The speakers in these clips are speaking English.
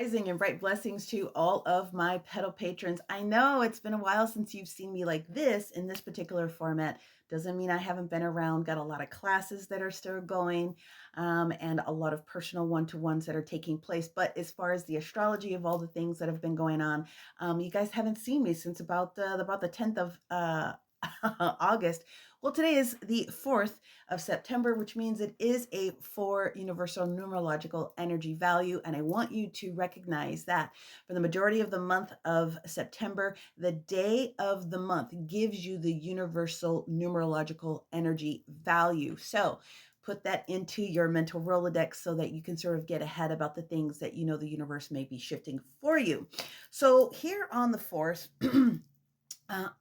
rising and bright blessings to all of my pedal patrons. I know it's been a while since you've seen me like this in this particular format. Doesn't mean I haven't been around. Got a lot of classes that are still going and a lot of personal one-to-ones that are taking place. But as far as the astrology of all the things that have been going on, you guys haven't seen me since about the 10th of August. Well, today is the 4th of September, which means it is a 4 universal numerological energy value. And I want you to recognize that for the majority of the month of September, the day of the month gives you the universal numerological energy value. So put that into your mental Rolodex so that you can sort of get ahead about the things that you know the universe may be shifting for you. So here on the 4th,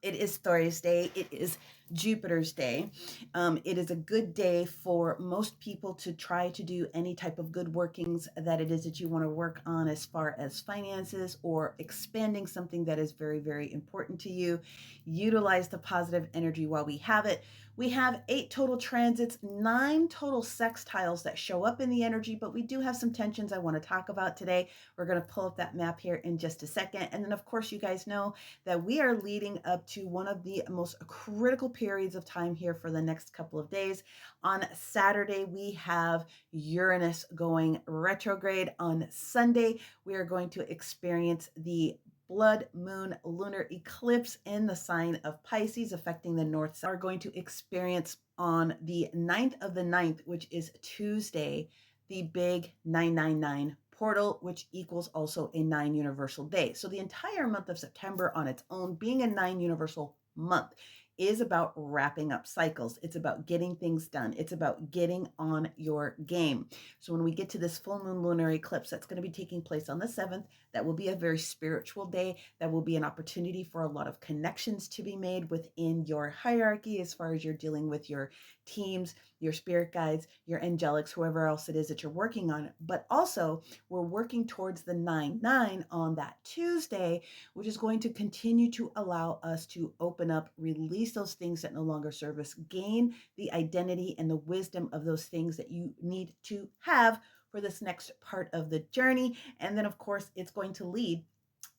it is Thursday. It is Jupiter's day. It is a good day for most people to try to do any type of good workings that it is that you want to work on as far as finances or expanding something that is very, very important to you. Utilize the positive energy while we have it. We have 8 total transits, 9 total sextiles that show up in the energy, but we do have some tensions I want to talk about today. We're going to pull up that map here in just a second. And then, of course, you guys know that we are leading up to one of the most critical periods of time here for the next couple of days. On Saturday, we have Uranus going retrograde. On Sunday, we are going to experience the blood moon lunar eclipse in the sign of Pisces affecting the north side. Are going to experience on the 9th of the 9th, which is Tuesday, the big 999 portal, which equals also a 9 universal day. So the entire month of September on its own, being a 9 universal month, is about wrapping up cycles. It's about getting things done. It's about getting on your game. So when we get to this full moon lunar eclipse that's going to be taking place on the 7th, that will be a very spiritual day. That will be an opportunity for a lot of connections to be made within your hierarchy as far as you're dealing with your teams, your spirit guides, your angelics, whoever else it is that you're working on. But also, we're working towards the 9-9 on that Tuesday, which is going to continue to allow us to open up, release those things that no longer serve us, gain the identity and the wisdom of those things that you need to have for this next part of the journey. And then, of course, it's going to lead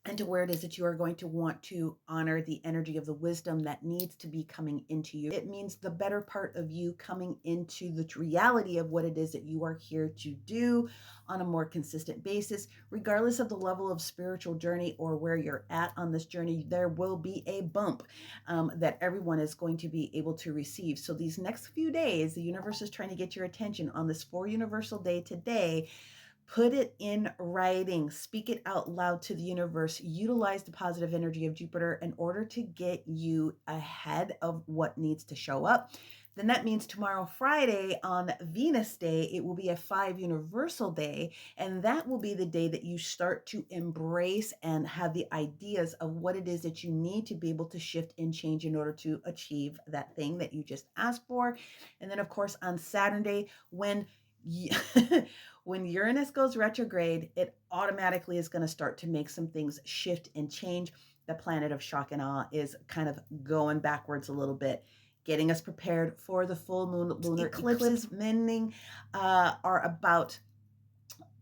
and to where it is that you are going to want to honor the energy of the wisdom that needs to be coming into you. It means the better part of you coming into the reality of what it is that you are here to do on a more consistent basis. Regardless of the level of spiritual journey or where you're at on this journey, there will be a bump that everyone is going to be able to receive. So these next few days, the universe is trying to get your attention on this 4 universal day today. Put it in writing, speak it out loud to the universe, utilize the positive energy of Jupiter in order to get you ahead of what needs to show up. Then that means tomorrow, Friday, on Venus Day, it will be a 5 universal day. And that will be the day that you start to embrace and have the ideas of what it is that you need to be able to shift and change in order to achieve that thing that you just asked for. And then, of course, on Saturday, when when Uranus goes retrograde, it automatically is going to start to make some things shift and change. The planet of shock and awe is kind of going backwards a little bit, getting us prepared for the full moon lunar eclipses. Meaning are about,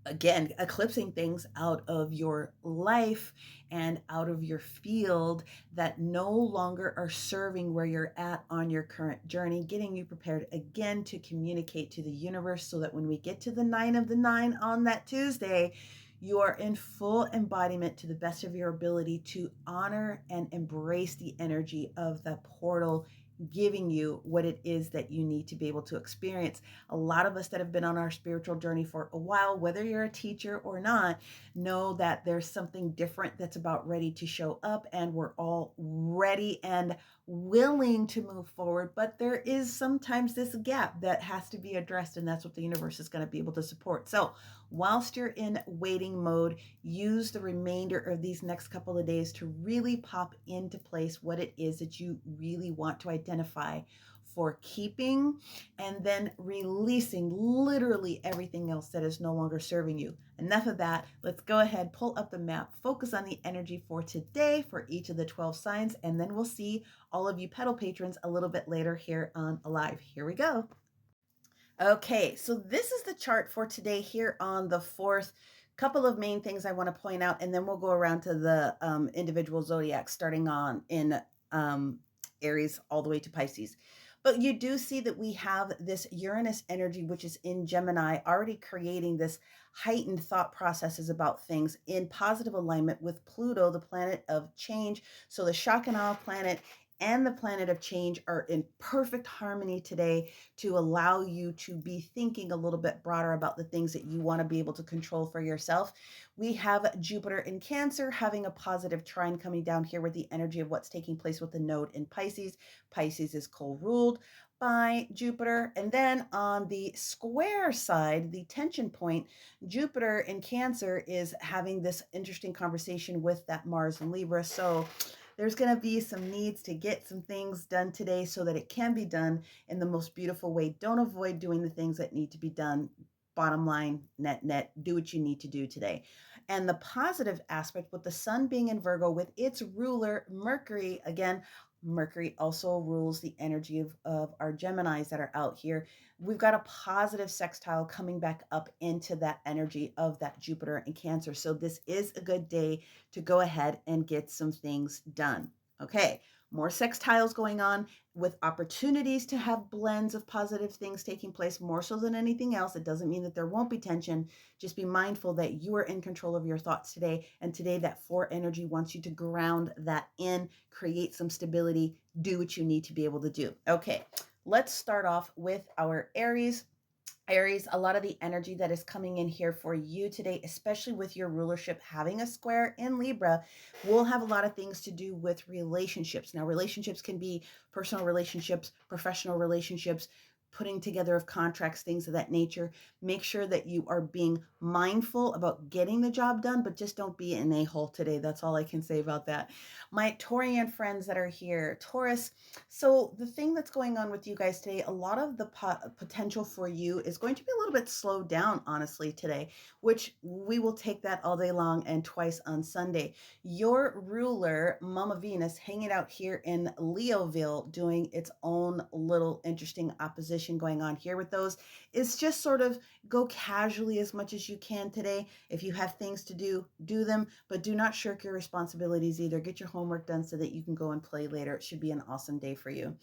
again, eclipsing things out of your life and out of your field that no longer are serving where you're at on your current journey, getting you prepared again to communicate to the universe so that when we get to the 9 of the 9 on that Tuesday, you are in full embodiment to the best of your ability to honor and embrace the energy of the portal, giving you what it is that you need to be able to experience. A lot of us that have been on our spiritual journey for a while, whether you're a teacher or not, know that there's something different that's about ready to show up, and we're all ready and willing to move forward. But there is sometimes this gap that has to be addressed, and that's what the universe is going to be able to support. So whilst you're in waiting mode, use the remainder of these next couple of days to really pop into place what it is that you really want to identify for keeping, and then releasing literally everything else that is no longer serving you. Enough of that. Let's go ahead, pull up the map, focus on the energy for today for each of the 12 signs, and then we'll see all of you pedal patrons a little bit later here on Alive. Here we go. Okay, so this is the chart for today here on the 4th. Couple of main things I want to point out, and then we'll go around to the individual zodiacs, starting on in um, Aries all the way to Pisces. But you do see that we have this Uranus energy, which is in Gemini, already creating this heightened thought processes about things in positive alignment with Pluto, the planet of change. So the shock and awe planet and the planet of change are in perfect harmony today to allow you to be thinking a little bit broader about the things that you want to be able to control for yourself. We have Jupiter in Cancer having a positive trine coming down here with the energy of what's taking place with the node in Pisces. Pisces is co-ruled by Jupiter. And then on the square side, the tension point, Jupiter in Cancer is having this interesting conversation with that Mars in Libra. So there's going to be some needs to get some things done today so that it can be done in the most beautiful way. Don't avoid doing the things that need to be done. Bottom line, net, do what you need to do today. And the positive aspect with the sun being in Virgo with its ruler, Mercury, again, Mercury also rules the energy of our Geminis that are out here. We've got a positive sextile coming back up into that energy of that Jupiter in Cancer. So this is a good day to go ahead and get some things done. Okay, more sextiles going on with opportunities to have blends of positive things taking place more so than anything else. It doesn't mean that there won't be tension. Just be mindful that you are in control of your thoughts today. And today, that 4 energy wants you to ground that in, create some stability, do what you need to be able to do. Okay, let's start off with our Aries. Aries, a lot of the energy that is coming in here for you today, especially with your rulership having a square in Libra, will have a lot of things to do with relationships. Now, relationships can be personal relationships, professional relationships, putting together of contracts, things of that nature. Make sure that you are being mindful about getting the job done, but just don't be an a-hole today. That's all I can say about that. My Taurian friends that are here, Taurus, so the thing that's going on with you guys today, a lot of the potential for you is going to be a little bit slowed down, honestly, today, which we will take that all day long and twice on Sunday. Your ruler, Mama Venus, hanging out here in Leoville, doing its own little interesting opposition going on here with those, is just sort of go casually as much as you can today. If you have things to do, do them, but do not shirk your responsibilities either. Get your homework done so that you can go and play later. It should be an awesome day for you.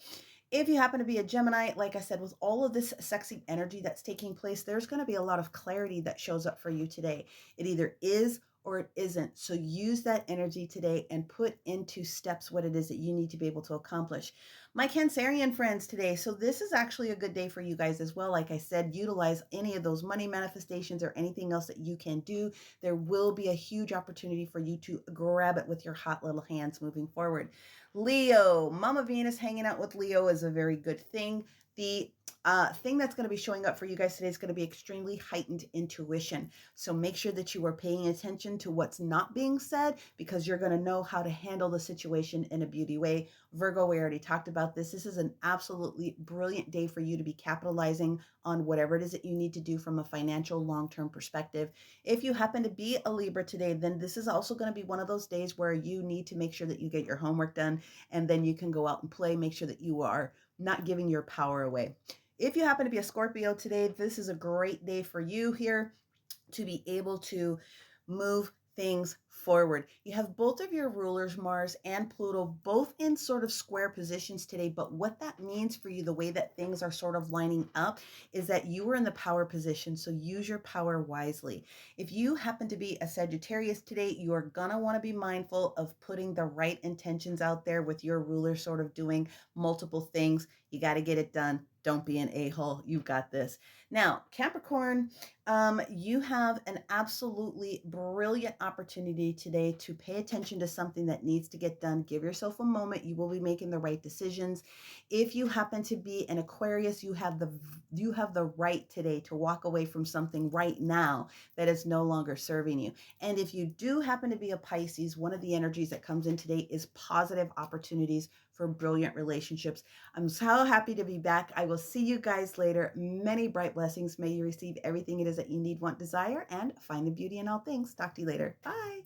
If you happen to be a Gemini, like I said, with all of this sexy energy that's taking place, there's going to be a lot of clarity that shows up for you today. It either is or it isn't. So use that energy today and put into steps what it is that you need to be able to accomplish. My Cancerian friends today, so this is actually a good day for you guys as well. Like I said, utilize any of those money manifestations or anything else that you can do. There will be a huge opportunity for you to grab it with your hot little hands moving forward. Leo, Mama Venus hanging out with Leo is a very good thing. The thing that's going to be showing up for you guys today is going to be extremely heightened intuition. So make sure that you are paying attention to what's not being said because you're going to know how to handle the situation in a beauty way. Virgo, we already talked about this. This is an absolutely brilliant day for you to be capitalizing on whatever it is that you need to do from a financial long-term perspective. If you happen to be a Libra today, then this is also going to be one of those days where you need to make sure that you get your homework done and then you can go out and play. Make sure that you are not giving your power away. If you happen to be a Scorpio today, this is a great day for you here to be able to move things forward. You have both of your rulers, Mars and Pluto, both in sort of square positions today. But what that means for you, the way that things are sort of lining up, is that you are in the power position. So use your power wisely. If you happen to be a Sagittarius today, you are going to want to be mindful of putting the right intentions out there with your ruler sort of doing multiple things. You got to get it done. Don't be an a-hole. You've got this. Now, Capricorn, you have an absolutely brilliant opportunity today to pay attention to something that needs to get done. Give yourself a moment. You will be making the right decisions. If you happen to be an Aquarius, you have the right today to walk away from something right now that is no longer serving you. And if you do happen to be a Pisces, one of the energies that comes in today is positive opportunities for brilliant relationships. I'm so happy to be back. I will see you guys later. Many bright blessings. May you receive everything it is that you need, want, desire, and find the beauty in all things. Talk to you later. Bye.